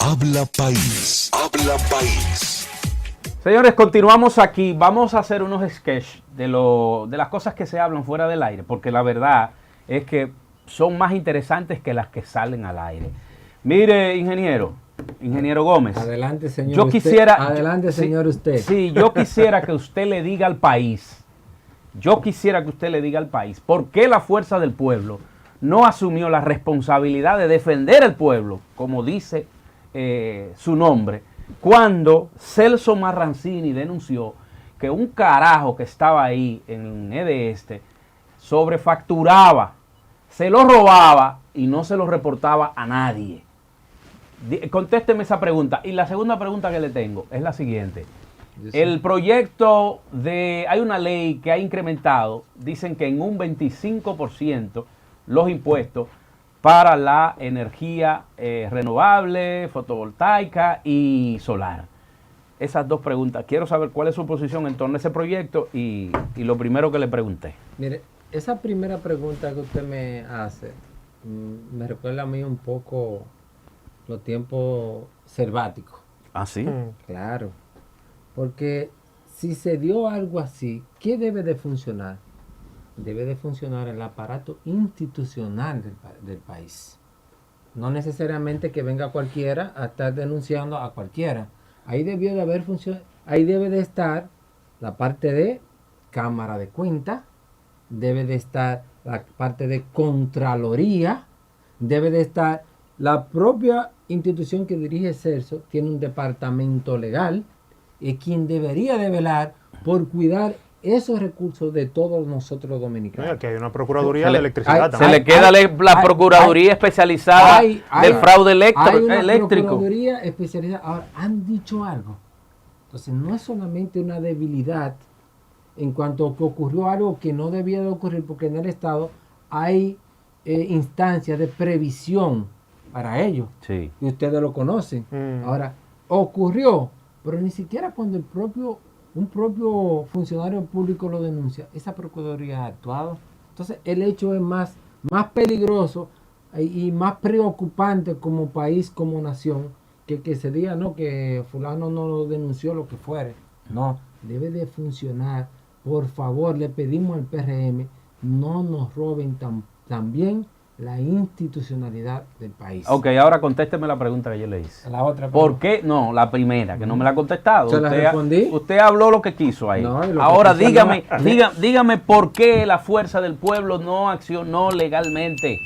Habla País. Habla País. Señores, continuamos aquí. Vamos a hacer unos sketches de las cosas que se hablan fuera del aire, porque la verdad es que son más interesantes que las que salen al aire. Mire, ingeniero Gómez. Adelante, señor. Yo quisiera, Adelante, señor, usted. Sí, yo quisiera que usted le diga al país, ¿por qué la Fuerza del Pueblo no asumió la responsabilidad de defender el pueblo, como dice su nombre, cuando Celso Marrancini denunció que un carajo que estaba ahí en EDESTE sobrefacturaba, se lo robaba y no se lo reportaba a nadie? Contésteme esa pregunta. Y la segunda pregunta que le tengo es la siguiente. El proyecto hay una ley que ha incrementado, dicen que en un 25% los impuestos para la energía renovable, fotovoltaica y solar. Esas dos preguntas. Quiero saber cuál es su posición en torno a ese proyecto y lo primero que le pregunté. Mire, esa primera pregunta que usted me hace me recuerda a mí un poco los tiempos selváticos. ¿Ah, sí? Claro. Porque si se dio algo así, ¿qué debe de funcionar? Debe de funcionar el aparato institucional del país. No necesariamente que venga cualquiera a estar denunciando a cualquiera. Ahí debió de haber ahí debe de estar la parte de Cámara de Cuentas, debe de estar la parte de Contraloría, debe de estar la propia institución que dirige Celso, tiene un departamento legal, y quien debería de velar por cuidar esos recursos de todos nosotros dominicanos. Que hay una Procuraduría de Electricidad también. Se le queda la Procuraduría especializada del fraude eléctrico. Hay una Procuraduría especializada. Ahora, han dicho algo. Entonces, no es solamente una debilidad en cuanto a que ocurrió algo que no debía de ocurrir, porque en el Estado hay instancias de previsión para ello. Sí. Y ustedes lo conocen. Ahora, ocurrió, pero ni siquiera cuando un propio funcionario público lo denuncia, esa Procuraduría ha actuado. Entonces el hecho es más peligroso y más preocupante como país, como nación, que se diga no, que fulano no lo denunció, lo que fuere. No, debe de funcionar. Por favor, le pedimos al PRM, no nos roben también la institucionalidad del país. Ok, ahora contésteme la pregunta que yo le hice. La otra pregunta. ¿Por qué? No, la primera, que no me la ha contestado. ¿Se la respondí? Usted habló lo que quiso ahí. No, ahora dígame por qué la Fuerza del Pueblo no accionó legalmente.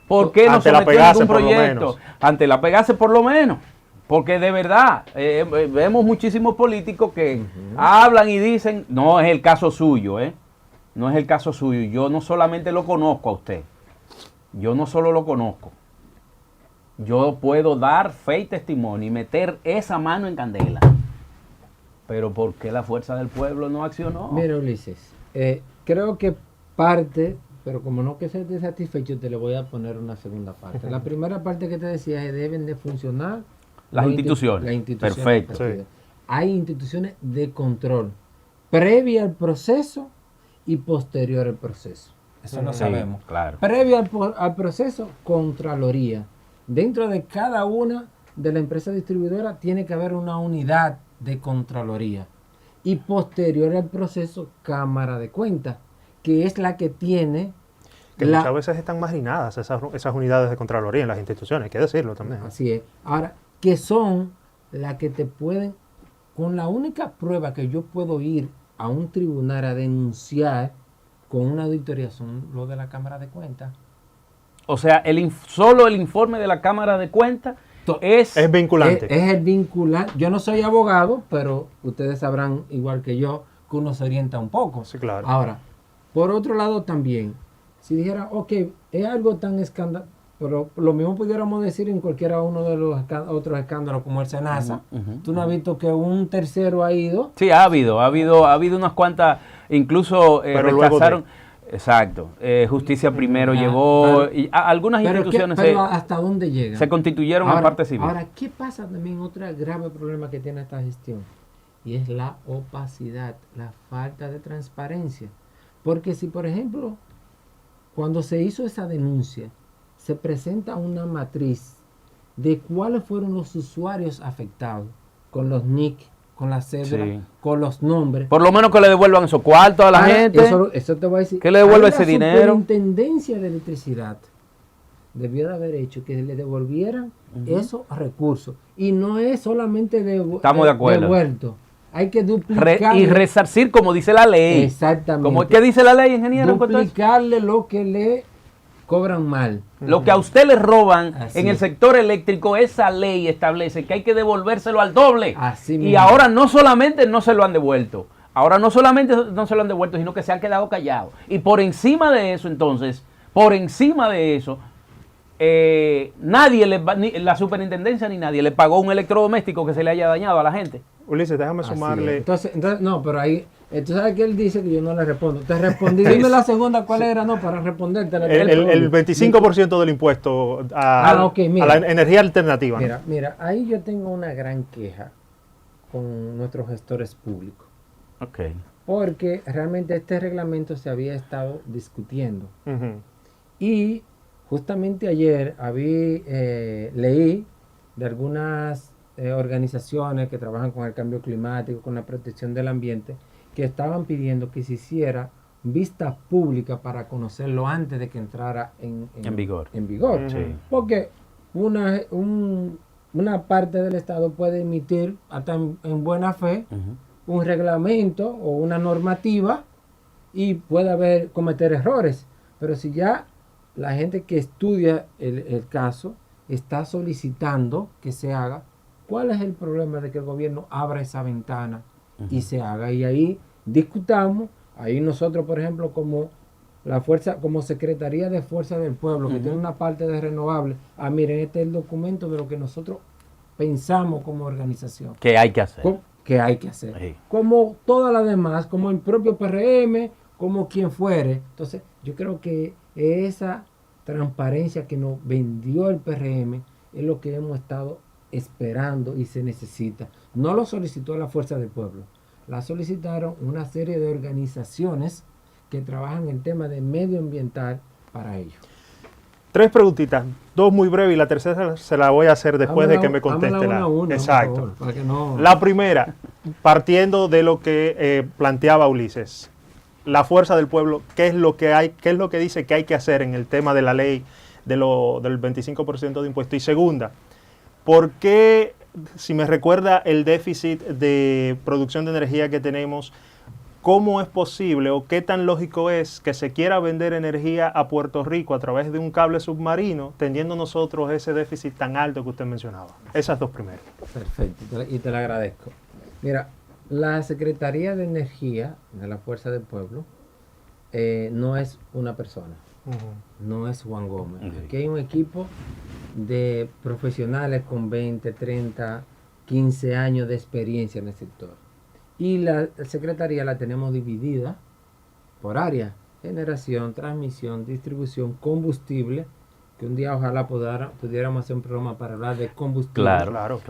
¿Por qué no sometió ningún proyecto? Ante la Pegase por lo menos. Porque de verdad, vemos muchísimos políticos que hablan y dicen, no es el caso suyo, no es el caso suyo. Yo no solamente lo conozco a usted. Yo no solo lo conozco, yo puedo dar fe y testimonio y meter esa mano en candela. Pero ¿por qué la Fuerza del Pueblo no accionó? Mira, Ulises, creo que parte, pero como no que esté satisfecho, te le voy a poner una segunda parte. La primera parte que te decía es que deben de funcionar las instituciones. Perfecto. Sí. Hay instituciones de control previa al proceso y posterior al proceso. Eso lo sabemos. Claro. Previo al proceso, Contraloría. Dentro de cada una de la empresa distribuidora tiene que haber una unidad de Contraloría. Y posterior al proceso, Cámara de Cuentas, que es la que tiene... Que muchas veces están marginadas esas unidades de Contraloría en las instituciones, hay que decirlo también. Así es. Ahora, que son las que te pueden... Con la única prueba que yo puedo ir a un tribunal a denunciar con una auditoría son lo de la Cámara de Cuentas. O sea, solo el informe de la Cámara de Cuentas es vinculante. Es el vinculante. Yo no soy abogado, pero ustedes sabrán, igual que yo, que uno se orienta un poco. Sí, claro. Ahora, por otro lado también, si dijera, ok, es algo tan escandaloso, pero lo mismo pudiéramos decir en cualquiera uno de los otros escándalos como el Senasa. ¿Tú no has visto que un tercero ha ido? Sí, ha habido unas cuantas, incluso rechazaron. Exacto. Justicia Primero llevó, y algunas instituciones pero ¿hasta dónde llegan? Se constituyeron en parte civil. Ahora, ¿qué pasa también? Otro grave problema que tiene esta gestión, y es la opacidad, la falta de transparencia. Porque si, por ejemplo, cuando se hizo esa denuncia, se presenta una matriz de cuáles fueron los usuarios afectados con los NIC, con la cédula, Sí. con los nombres. Por lo menos que le devuelvan esos cuartos a la Ahora, gente. eso te voy a decir. Que le devuelva Ahí ese dinero. La Superintendencia de Electricidad debió de haber hecho que le devolvieran esos recursos. Y no es solamente Estamos de acuerdo. devuelto. Hay que duplicar. Y resarcir como dice la ley. Exactamente. ¿Cómo es que dice la ley, ingeniero? en cuanto a eso? Duplicarle lo que le cobran mal. Lo que a usted le roban Así en el es. sector eléctrico, esa ley establece que hay que devolvérselo al doble. Así Y mismo. ahora no solamente no se lo han devuelto, ahora no solamente no se lo han devuelto, sino que se han quedado callados. Y por encima de eso, entonces, por encima de eso, nadie ni la superintendencia ni nadie le pagó un electrodoméstico que se le haya dañado a la gente. Ulises, déjame Así es. sumarle. Entonces, no, pero ahí, tú sabes que él dice que yo no le respondo. Te respondí, dime la segunda, ¿cuál era? No, para responderte. El 25% del impuesto ok, mira. a la energía alternativa. ¿no? Mira, ahí yo tengo una gran queja con nuestros gestores públicos. Ok. Porque realmente este reglamento se había estado discutiendo. Ujú. Y justamente ayer leí de algunas organizaciones que trabajan con el cambio climático, con la protección del ambiente, que estaban pidiendo que se hiciera vista pública para conocerlo antes de que entrara en vigor. En vigor. Ujú. Sí. Porque una parte del Estado puede emitir, hasta en buena fe, Ujú. un reglamento o una normativa y puede cometer errores. Pero si ya la gente que estudia el caso está solicitando que se haga, ¿cuál es el problema de que el gobierno abra esa ventana y se haga? Y ahí discutamos, ahí nosotros, por ejemplo, como como Secretaría de Fuerza del Pueblo, que tiene una parte de renovables, miren, este es el documento de lo que nosotros pensamos como organización. ¿Qué hay que hacer? Que hay que hacer. Sí. Como todas las demás, como el propio PRM, como quien fuere. Entonces, yo creo que esa transparencia que nos vendió el PRM es lo que hemos estado esperando y se necesita. No lo solicitó la Fuerza del Pueblo, la solicitaron una serie de organizaciones que trabajan en temas de medioambiental para ello. 3 preguntitas, 2 muy breves y la tercera se la voy a hacer después de que me conteste. Hámela una a una, por Exacto. favor, para que no... La primera, partiendo de lo que planteaba Ulises, la fuerza del pueblo, ¿qué es lo que dice que hay que hacer en el tema de la ley del 25% de impuesto? Y segunda, ¿por qué, si me recuerda el déficit de producción de energía que tenemos, cómo es posible o qué tan lógico es que se quiera vender energía a Puerto Rico a través de un cable submarino, teniendo nosotros ese déficit tan alto que usted mencionaba? Esas 2 primeras. Perfecto, y te lo agradezco. Mira, la Secretaría de Energía de la Fuerza del Pueblo no es una persona, no es Juan Gómez. Ok. Aquí hay un equipo de profesionales con 20, 30, 15 años de experiencia en el sector. Y la Secretaría la tenemos dividida por área: generación, transmisión, distribución, combustible, que un día ojalá pudiéramos hacer un programa para hablar de combustible. Claro.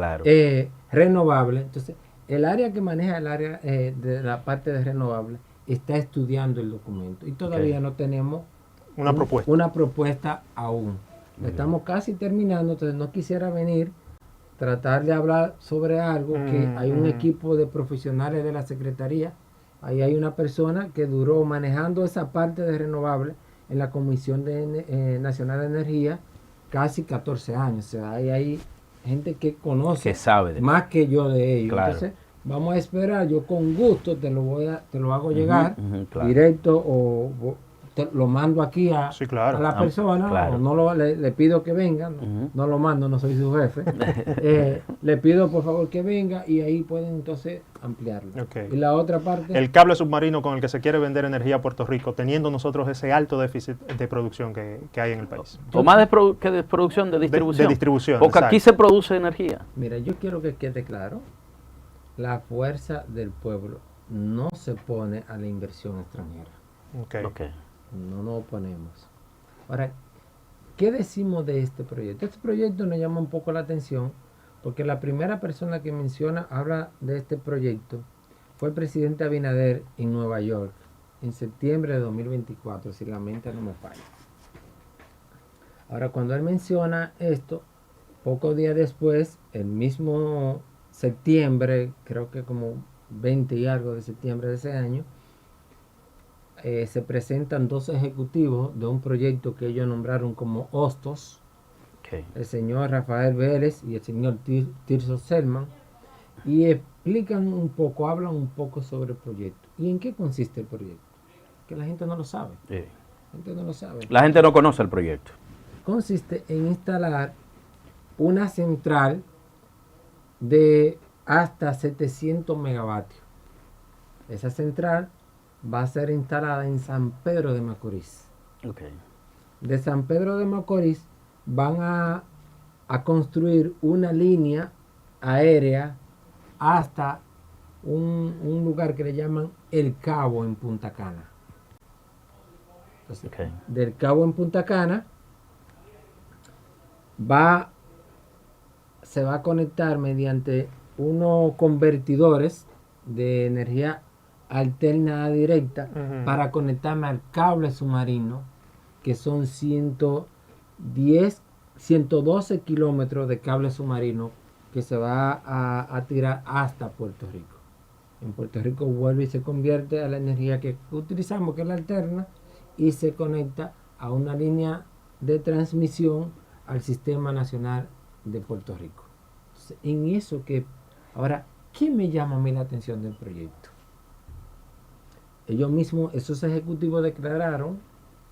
Renovable. Entonces, el área que maneja el área de la parte de renovable está estudiando el documento y todavía Ok. no tenemos Una propuesta. propuesta aún. Estamos casi terminando, entonces no quisiera venir tratar de hablar sobre algo que hay un equipo de profesionales de la Secretaría. Ahí hay una persona que duró manejando esa parte de renovable en la Comisión Nacional de Energía casi 14 años. O sea, hay gente que conoce Que sabe de más que yo de ello. Claro. Entonces, vamos a esperar. Yo con gusto te lo hago llegar claro. directo o lo mando aquí a la persona, claro. o no le pido que venga, no lo mando, no soy su jefe. Le pido por favor que venga y ahí pueden entonces ampliarlo. Okay. Y la otra parte... El cable submarino con el que se quiere vender energía a Puerto Rico, teniendo nosotros ese alto déficit de producción que hay en el país. O más que de producción, de distribución. De distribución, Porque aquí exacto. se produce energía. Mira, yo quiero que quede claro, la fuerza del pueblo no se opone a la inversión extranjera. Okay. Ok. No nos oponemos. Ahora, ¿qué decimos de este proyecto? Este proyecto nos llama un poco la atención porque la primera persona que habla de este proyecto fue el presidente Abinader en Nueva York en septiembre de 2024, si la mente no me falla. Ahora, cuando él menciona esto, Pocos días después, el mismo septiembre, creo que como 20 y algo de septiembre de ese año, se presentan dos ejecutivos de un proyecto que ellos nombraron como Hostos, Ok. el señor Rafael Vélez y el señor Tirso Selman, y explican un poco, hablan un poco sobre el proyecto. ¿Y en qué consiste el proyecto? Que la gente no lo sabe. Sí. La gente no lo sabe. La gente no conoce el proyecto. Consiste en instalar una central de hasta 700 megavatios. Esa central va a ser instalada en San Pedro de Macorís. Ok. De San Pedro de Macorís van a construir una línea aérea hasta un lugar que le llaman El Cabo en Punta Cana. Entonces, Ok. del Cabo en Punta Cana se va a conectar mediante unos convertidores de energía alterna a directa Ujú. para conectarme al cable submarino, que son 112 kilómetros de cable submarino que se va a tirar hasta Puerto Rico. En Puerto Rico vuelve y se convierte a la energía que utilizamos, que es la alterna, y se conecta a una línea de transmisión al Sistema Nacional de Puerto Rico. Entonces, en eso que... Ahora, ¿qué me llama a mí la atención del proyecto? Ellos mismos, esos ejecutivos declararon,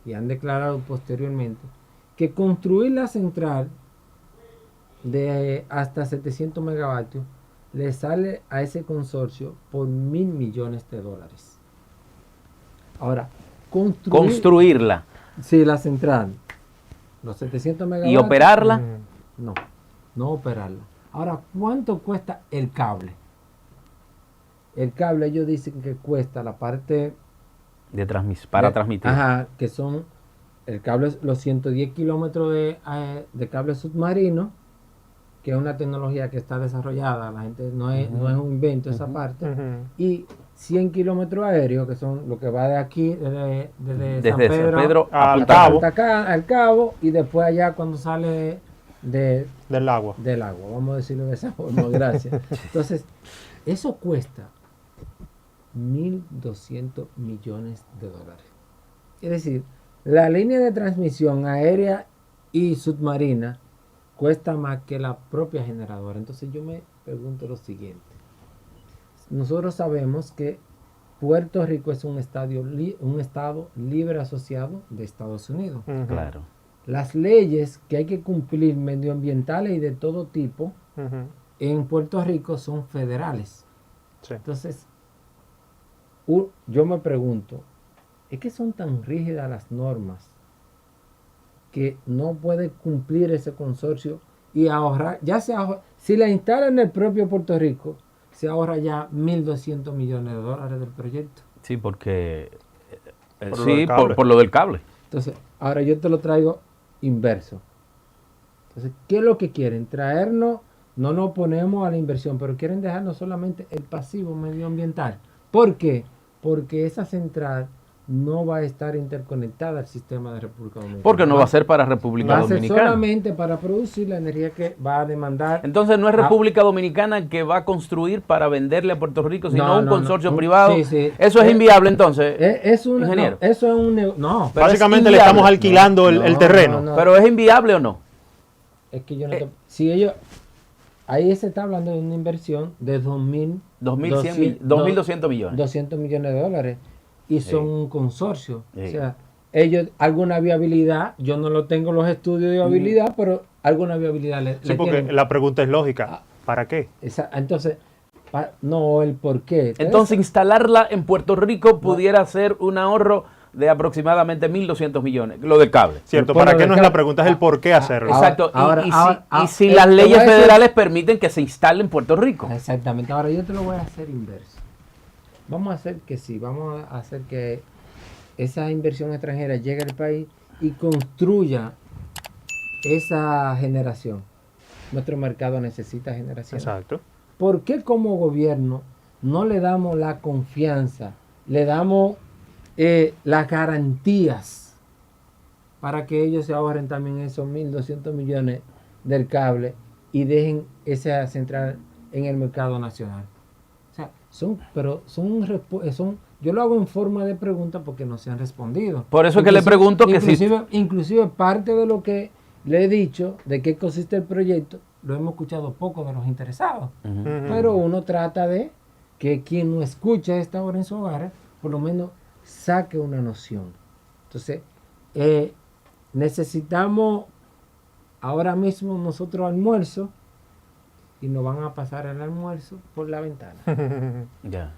y han declarado posteriormente, que construir la central de hasta 700 megavatios le sale a ese consorcio por $1.000 millones. Ahora, Construirla sí, la central, los 700 megavatios. y operarla. Ujú. No operarla. Ahora, ¿cuánto cuesta el cable? El cable, ellos dicen que cuesta la parte Para de- transmitir. Ajá, que son el cable, los 110 kilómetros de cable submarino, que es una tecnología que está desarrollada, la gente no es un invento esa parte, Ujú. y 100 kilómetros aéreos, que son lo que va de aquí, desde Desde San Pedro, a al Punta Cabo. Cana. hasta acá, al cabo, y después allá cuando sale Del agua. del agua, vamos a decirlo de esa forma, gracias. Entonces, eso cuesta $1.200 millones. Es decir, la línea de transmisión aérea y submarina cuesta más que la propia generadora. Entonces yo me pregunto lo siguiente. Nosotros sabemos que Puerto Rico es un estado libre asociado de Estados Unidos. Ujú. Claro. Las leyes que hay que cumplir medioambientales y de todo tipo Ujú. en Puerto Rico son federales. Sí. Entonces, yo me pregunto, ¿es que son tan rígidas las normas que no puede cumplir ese consorcio y ahorrar? Ya se ahorra, si la instalan en el propio Puerto Rico, se ahorra ya $1.200 millones del proyecto. Sí, porque Por lo sí, del cable. por lo del cable. Entonces, ahora yo te lo traigo inverso. Entonces, ¿qué es lo que quieren? Traernos, no nos oponemos a la inversión, pero quieren dejarnos solamente el pasivo medioambiental. ¿Por qué? Porque esa central no va a estar interconectada al sistema de República Dominicana. Porque no va a ser para República Va a ser Dominicana. solamente para producir la energía que va a demandar. Entonces no es Ah. República Dominicana que va a construir para venderle a Puerto Rico, sino No, un no, consorcio no. privado. Sí, sí. Eso es inviable entonces. Es un, ingeniero. no, eso es un no, Pero Básicamente es le estamos inviable. alquilando el No, terreno. no, no. Pero es inviable o no. es que yo no te, si ellos ahí se está hablando de una inversión de 2.200 millones. 200 millones de dólares y son Sí. un consorcio. Sí. O sea, ellos, alguna viabilidad, yo no lo tengo los estudios de viabilidad, pero alguna viabilidad le Sí, porque tienen. la pregunta es lógica. ¿Para qué? Entonces, no el por qué. Entonces instalarla en Puerto Rico pudiera ser un ahorro de aproximadamente 1.200 millones, lo del cable. Cierto, Por ¿para lo qué del no es la cable. pregunta? Es el por qué hacerlo. Ahora- Exacto. Y si te las voy a leyes decir- federales permiten que se instale en Puerto Rico. Exactamente. Ahora yo te lo voy a hacer inverso. Vamos a hacer que sí, vamos a hacer que esa inversión extranjera llegue al país y construya esa generación. Nuestro mercado necesita generación. Exacto. ¿Por qué como gobierno no le damos la confianza, le damos las garantías para que ellos se ahorren también esos 1.200 millones del cable y dejen esa central en el mercado nacional. O sea, yo lo hago en forma de pregunta porque no se han respondido. Por eso es que le pregunto que si... Inclusive parte de lo que le he dicho, de qué consiste el proyecto, lo hemos escuchado poco de los interesados. Pero uno trata de que quien no escucha a esta hora en su hogar, por lo menos saque una noción. Entonces, necesitamos ahora mismo nosotros almuerzo y nos van a pasar el almuerzo por la ventana. Ya.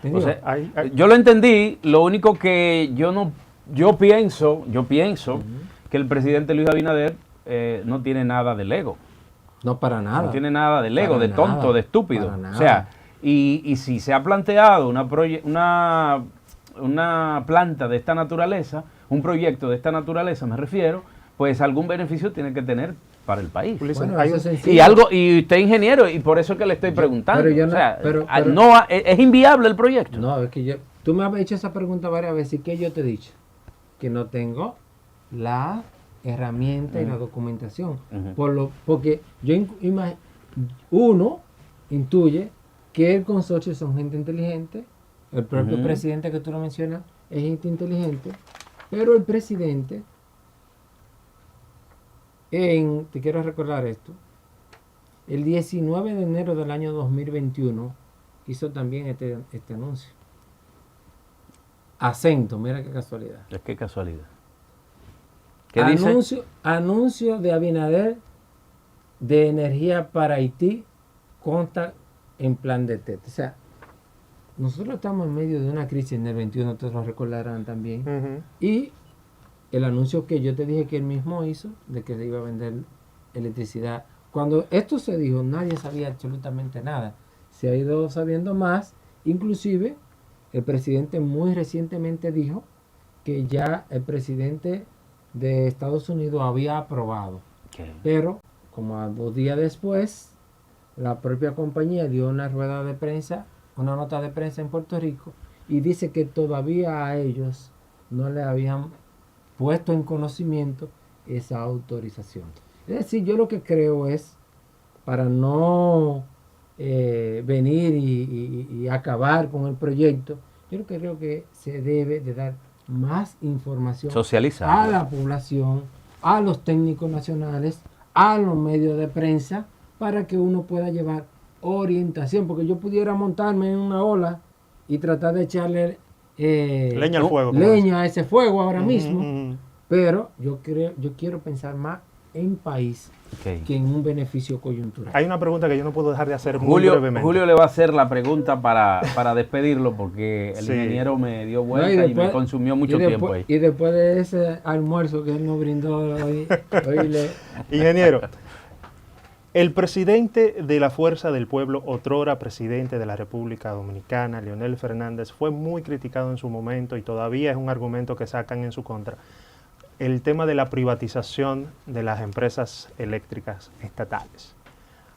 ¿Entendió? O sea, yo lo entendí, lo único que yo pienso que el presidente Luis Abinader no tiene nada del ego. No, para nada. No tiene nada del ego, Para de tonto, nada, de estúpido. para nada. O sea, y si se ha planteado una planta de esta naturaleza, un proyecto de esta naturaleza, me refiero, pues algún beneficio tiene que tener para el país. Bueno, eso es sencillo. Y usted es ingeniero, y por eso es que le estoy preguntando. pero yo no- o sea, pero- es inviable el proyecto. No, es que tú me has hecho esa pregunta varias veces y ¿qué yo te he dicho? Que no tengo la herramienta y la documentación. Porque uno intuye que el consorcio son gente inteligente, el propio presidente que tú lo mencionas es gente inteligente, pero el presidente, te quiero recordar esto, el 19 de enero del año 2021 hizo también este anuncio. Acento, mira qué casualidad. Es que casualidad. ¿Qué dice? Anuncio de Abinader de energía para Haití consta en plan de TET. O sea, nosotros estamos en medio de una crisis en el 21, ustedes lo recordarán también. Y el anuncio que yo te dije que él mismo hizo de que se iba a vender electricidad. Cuando esto se dijo, nadie sabía absolutamente nada. Se ha ido sabiendo más. Inclusive, el presidente muy recientemente dijo que ya el presidente de Estados Unidos había aprobado. Pero, como a 2 días después, la propia compañía dio una rueda de prensa, una nota de prensa en Puerto Rico, y dice que todavía a ellos no le habían puesto en conocimiento esa autorización. Es decir, yo lo que creo es, para no venir y acabar con el proyecto, yo lo que creo que se debe de dar más información Socializar. a la población, a los técnicos nacionales, a los medios de prensa, para que uno pueda llevar orientación, porque yo pudiera montarme en una ola y tratar de echarle leña al fuego. leña a ese fuego ahora mismo, pero yo quiero pensar más en país que en un beneficio coyuntural. Hay una pregunta que yo no puedo dejar de hacer muy brevemente. Julio le va a hacer la pregunta para despedirlo, porque el ingeniero me dio vuelta y me consumió mucho tiempo ahí. Y después de ese almuerzo que él nos brindó hoy Ingeniero, el presidente de la Fuerza del Pueblo, otrora presidente de la República Dominicana, Leonel Fernández, fue muy criticado en su momento y todavía es un argumento que sacan en su contra. El tema de la privatización de las empresas eléctricas estatales.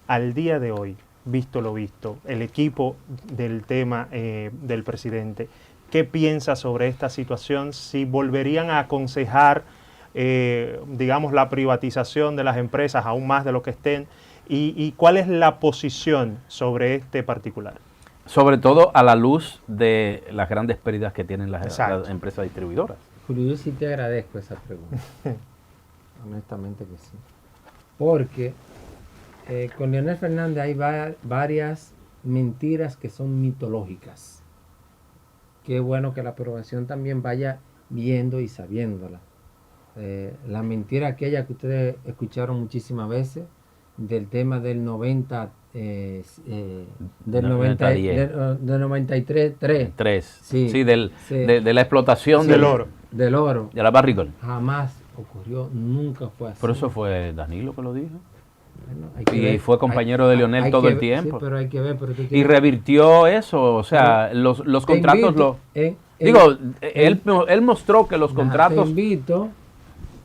Al día de hoy, visto lo visto, el equipo del tema del presidente, ¿qué piensa sobre esta situación? Si volverían a aconsejar, digamos, la privatización de las empresas aún más de lo que estén, y cuál es la posición sobre este particular. Sobre todo a la luz de las grandes pérdidas que tienen las empresas distribuidoras. Julio, yo sí te agradezco esa pregunta. Honestamente que sí. Porque con Leonel Fernández hay varias mentiras que son mitológicas. Qué bueno que la aprobación también vaya viendo y sabiéndola. La mentira aquella que ustedes escucharon muchísimas veces, del tema del 90, del 93-3. Sí, de la explotación Sí, del oro. Del oro. De la barricol. Jamás ocurrió, nunca fue así. Por eso fue Danilo que lo dijo. Bueno, hay que Y ver, fue compañero de Leonel todo el tiempo. Sí, pero hay que ver. Pero tú Y tienes- revirtió eso, o sea, los Te contratos invito, él mostró que los Te contratos... invito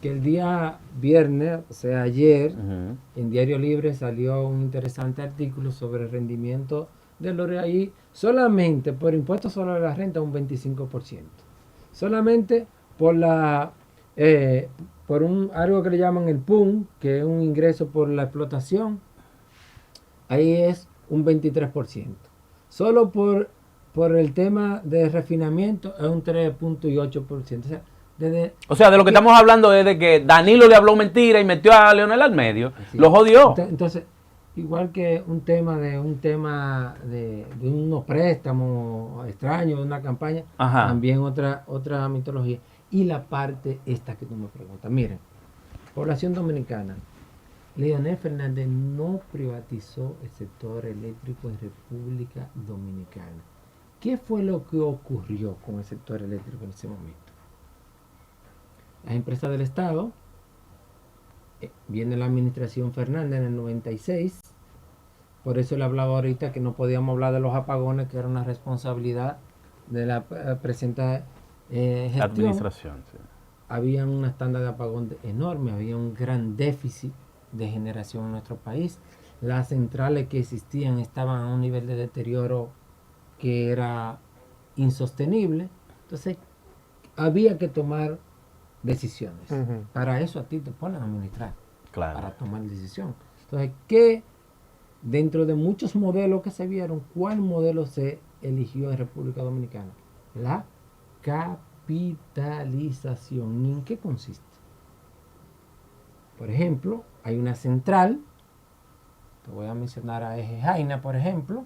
que el día viernes, o sea, ayer, Ujú. en Diario Libre salió un interesante artículo sobre el rendimiento del oro ahí, solamente por impuestos sobre la renta un 25%. Solamente por algo que le llaman el PUM, que es un ingreso por la explotación, ahí es un 23%. Solo por el tema de refinamiento es un 3.8%. O sea, de lo que estamos hablando es de que Danilo le habló mentira y metió a Leonel al medio. Así. Lo jodió. Entonces, igual que un tema de unos préstamos extraños, de una campaña, Ajá. también otra mitología. Y la parte esta que tú me preguntas. Miren, población dominicana. Leonel Fernández no privatizó el sector eléctrico en República Dominicana. ¿Qué fue lo que ocurrió con el sector eléctrico en ese momento? Las empresas del Estado, viene la administración Fernández en el 96, por eso le hablaba ahorita que no podíamos hablar de los apagones, que era una responsabilidad de la presente gestión. Administración, sí. Había una estándar de apagón enorme, había un gran déficit de generación en nuestro país. Las centrales que existían estaban a un nivel de deterioro que era insostenible. Entonces, había que tomar decisiones. Ujú. Para eso a ti te ponen a administrar, Claro. para tomar decisión. Entonces, ¿qué dentro de muchos modelos que se vieron, cuál modelo se eligió en República Dominicana? La capitalización. ¿Y en qué consiste? Por ejemplo, hay una central, te voy a mencionar a Eje Jaina, por ejemplo.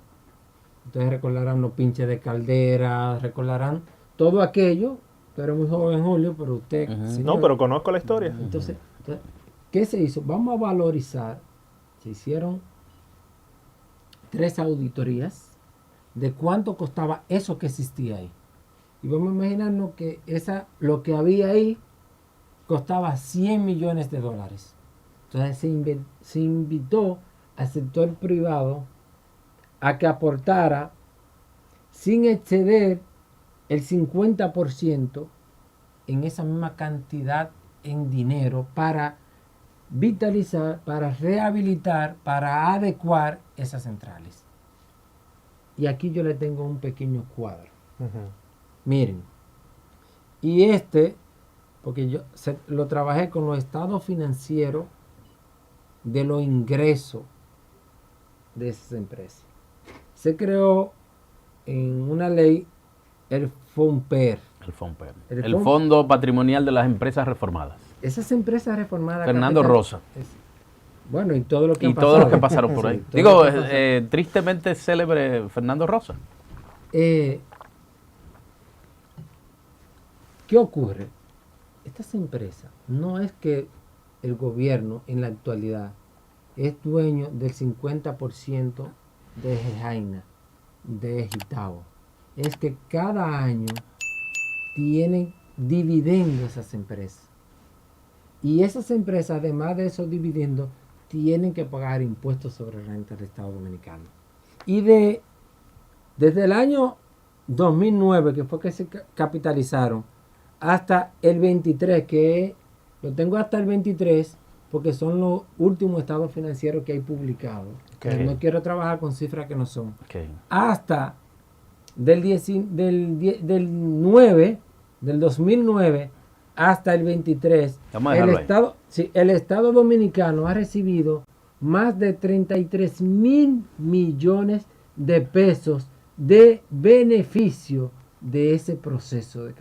Ustedes recordarán los pinches de caldera, recordarán todo aquello. Tú eres muy joven, Julio, pero usted... Ujú. señor, No, pero conozco la historia. entonces, ¿qué se hizo? Vamos a valorizar. Se hicieron 3 auditorías de cuánto costaba eso que existía ahí. Y vamos a imaginarnos que lo que había ahí costaba $100 millones. Entonces se invitó al sector privado a que aportara sin exceder el 50% en esa misma cantidad en dinero para vitalizar, para rehabilitar, para adecuar esas centrales. Y aquí yo le tengo un pequeño cuadro. Ujú. Miren, y porque yo lo trabajé con los estados financieros de los ingresos de esas empresas. Se creó en una ley el FOMPER. El FOMPER. El El Fondo Patrimonial de las Empresas Reformadas. Esas empresas reformadas... Fernando Rosa. Bueno, y todo lo que Y han pasado. todos los que pasaron por ahí. Sí, todo Digo, lo que pasó. tristemente célebre Fernando Rosa. ¿Qué ocurre? Estas empresas, no es que el gobierno en la actualidad es dueño del 50% de Jaina, de Gitao. Es que cada año tienen dividendos esas empresas. Y esas empresas, además de esos dividendos, tienen que pagar impuestos sobre renta del Estado Dominicano. Y desde el año 2009, que fue que se capitalizaron, hasta el 23, que lo tengo hasta el 23, porque son los últimos estados financieros que hay publicados. Okay. No quiero trabajar con cifras que no son. Okay. Hasta del 2009 hasta el 23, Vamos a dejarlo ahí. el Estado Dominicano ha recibido más de 33,000 millones de pesos de beneficio de ese proceso de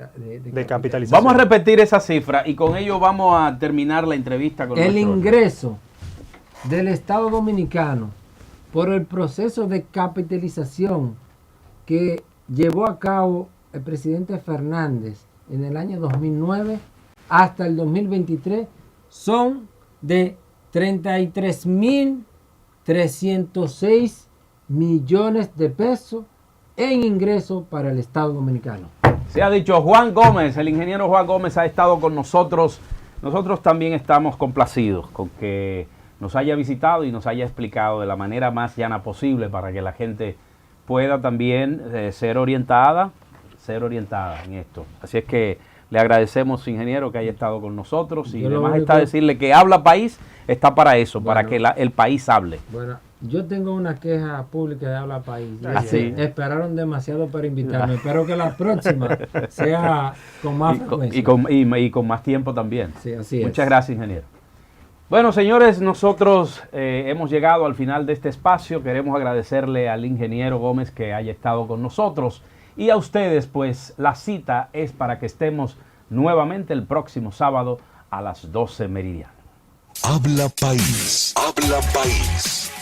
Capitalización. Vamos a repetir esa cifra y con ello vamos a terminar la entrevista con El nuestro- ingreso del Estado Dominicano por el proceso de capitalización que llevó a cabo el presidente Fernández en el año 2009 hasta el 2023 son de 33,306 millones de pesos en ingresos para el Estado Dominicano. Se ha dicho Juan Gómez, el ingeniero Juan Gómez ha estado con nosotros. Nosotros también estamos complacidos con que nos haya visitado y nos haya explicado de la manera más llana posible para que la gente pueda también ser orientada en esto. Así es que le agradecemos, ingeniero, que haya estado con nosotros y Yo lo además único- está decirle que Habla País está para eso, para Bueno. que el país hable. Bueno, yo tengo una queja pública de Habla País. Ah, sí. Esperaron demasiado para invitarme. Espero que la próxima sea con más Y con, frecuencia. y con más tiempo también. Sí, así es. Muchas gracias, ingeniero. Bueno, señores, nosotros hemos llegado al final de este espacio. Queremos agradecerle al ingeniero Gómez que haya estado con nosotros. Y a ustedes, pues, la cita es para que estemos nuevamente el próximo sábado a las 12 meridiano. Habla País. Habla País.